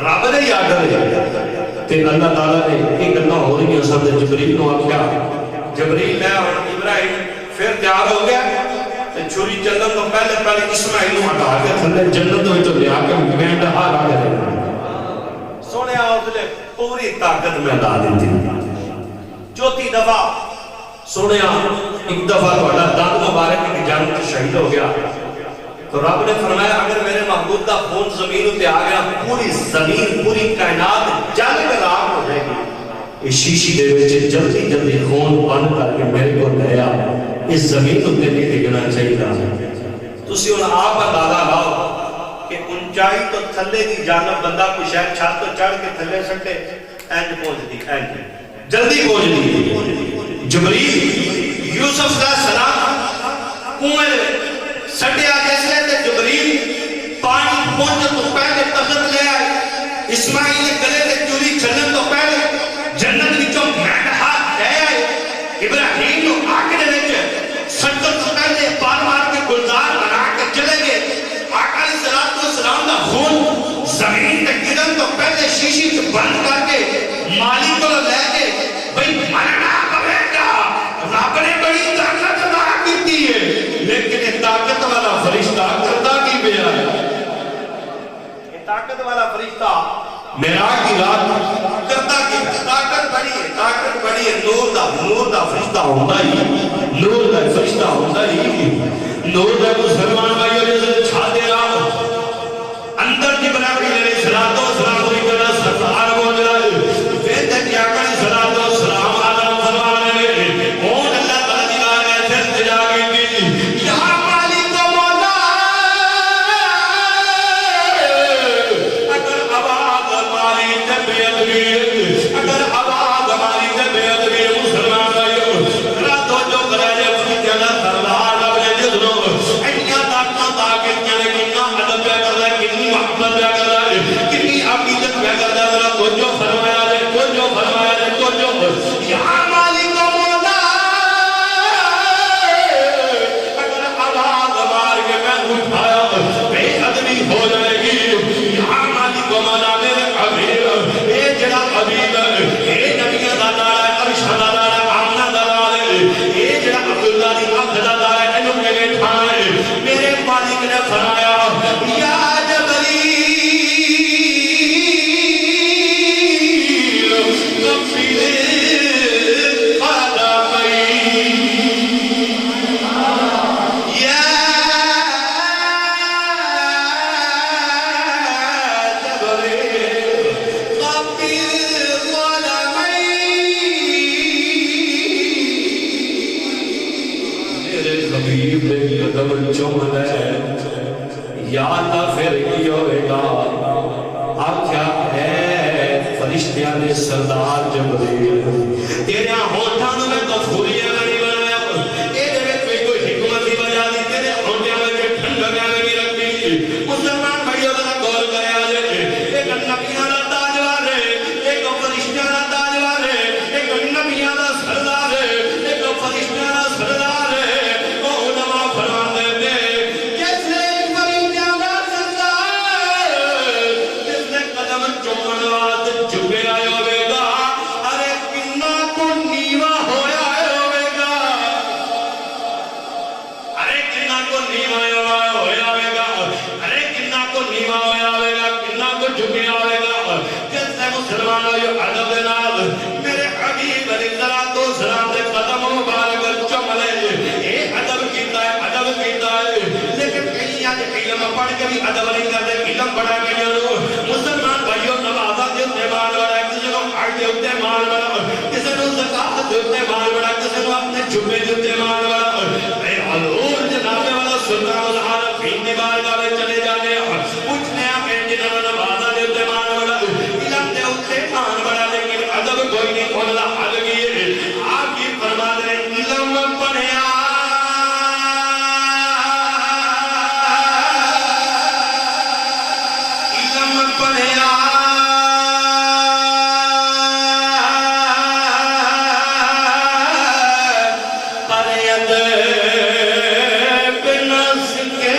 رب نے ہی آرڈر ہے تے اللہ تعالیٰ نے ایک گلاں ہو رہی ہیں سب جبریل نو آکھیا جبریل لے اور ابراہیم پھر تیار ہو گیا تے چھری چلن تو پہلے اسماعیل نو ہٹا کے تھلے جنت وچ لیا کے میں ڈہا لا دے سونے اس نے پوری طاقت میں لا دی چوتھی دفعہ سونے ایک دفعہ تھوڑا دانت مبارک کی جانب شہید ہو گیا تو رب نے فرمایا اگر میرے محبوب کا خون زمین تے آ گیا پوری زمین پوری کائنات جل کے راکھ ہو جائے گی اس شیشی دے وچ جلدی خون بند کر کے میرے کو لے آ اس زمین تے نہیں ڈگنا چاہیے تسی ہن آپ اندازہ لاؤ کہ اونچائی تو تھلے کی جانب بندہ کوئی شاید چھت تو چڑھ کے تھلے سٹے اینج پہنچ دی اینج جلدی پہنچ دی جبریل یوسف کا سلام کنویں سٹیا جیسے تے جبریل پانی پہنچ تو پہلے تخت لے آئے اسماعیل نے گلے تے چوری چلن تو پہلے جنت وچوں مہنگ ہاتھ لے آئے ابراہیم نو آگ دے وچ سٹن تو پہلے بار بار کے گلزار بنا کے چلے گئے آقا علیہ الصلوۃ والسلام دا خون زمین تے گرن تو پہلے شیشی چ بند کر کے مالک کو لے کے بھئی مرنا پڑے گا رب نے بڑی طاقت عطا کی ہے لیکن یہ طاقت والا فرشتہ کرتا کی بیا ہے یہ طاقت والا فرشتہ معراج کی رات کرتا کی طاقت بڑی ہے نور دا فرشتہ ہوتا ہی نور دا فرشتہ ہوتا ہی نور دا مسلمان بھائیوں نے چھا دے رہا اندر جبرائیل علیہ الصلوۃ والسلام ہوئی کرنا سرکار کو جلائے وید کیا کرے صلوۃ والسلام آدم فرمانے میں کون اللہ تعالی دی بارگاہ میں پھر تجا گئی یا مالک مولا اگر آواز ہماری طبیعت بھی اگر آواز ہماری طبیعت بھی مسلمان بھائیوں راتوں جو کرے اپنی جگہ سردار اپنے جسنوں اینیا طاقت طاقت کنے کنا ادب پہ کر رہا کتنی محبت پہ کر رہا کتنی عقیدت پہ کر رہا تو جو فرمایا ہے تو جو یا مالک مولا اگر آواز مار کے میں اٹھایا بے ادبی ہو جائے گی یا مالک مولا میرے حبیب اے جڑا حبیب اے نبی دا دار ہے ارشد دا دار ہے آمنہ دا دار ہے اے جڑا عبداللہ دی عبد دا دار ہے اینو کے بیٹھا ہے میرے مالک نے فرمایا یا یا اللہ پھر کی ہوئے گا آکھیا ہے فرشتیاں نے سردار جبریل تیرے ہونٹاں میں تو پھولیاں نہیں بنایا اے دے کوئی حکمت دی وجہ دی تیرے ہونٹاں میں ٹھنڈک نہیں رکھی مسلمان بھائیو ذرا غور کرے آجے ایک نبیاں دا تاجوار ہے ایک فرشتیاں دا تاجوار ہے ایک نبیاں دا سردار ہے ایک فرشتیاں دا سردار ہے وہ علماء فرماتے ہیں میرے حبیب علیہ الصلوۃ والسلام دے قدم مبارک چملے اے ادب کیتا ہے لیکن کئی علم پڑھ کے بھی ادب نہیں کرتے علم پڑھا کے مسلمان بھائیوں نمازاں دے تے مال بڑا کسی کو حج دے تے مال بڑا کسی کو زکات دے تے مال بڑا کسی کو اپنے جمعے دے تے مال بڑا اے حضور جناب والا سلطان العارفین دی بارگاہ میں چلے جانے پوچھنے ہیں جنہاں نمازاں دے تے مال بڑا علم دے تے مال بڑا لیکن ادب کوئی نہیں کھولنا حل گئی آپ کی فرما دے علم پڑھیا علم پڑھیا پریت بنس کے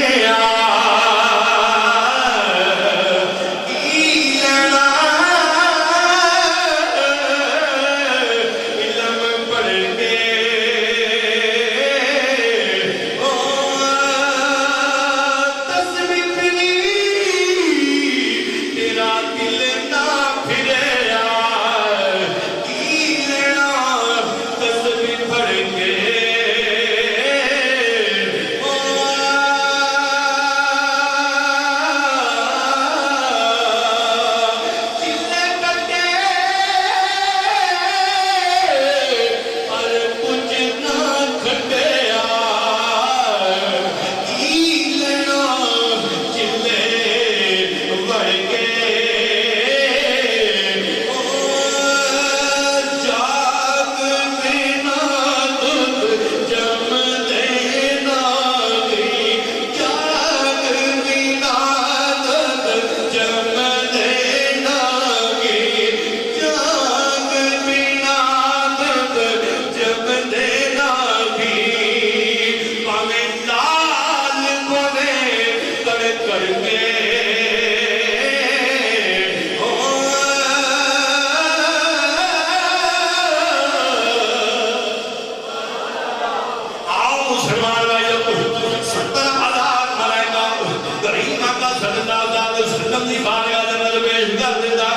دیتا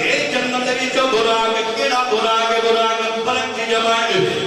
اے جنت وچوں براق کیڑا براق برق کی جمع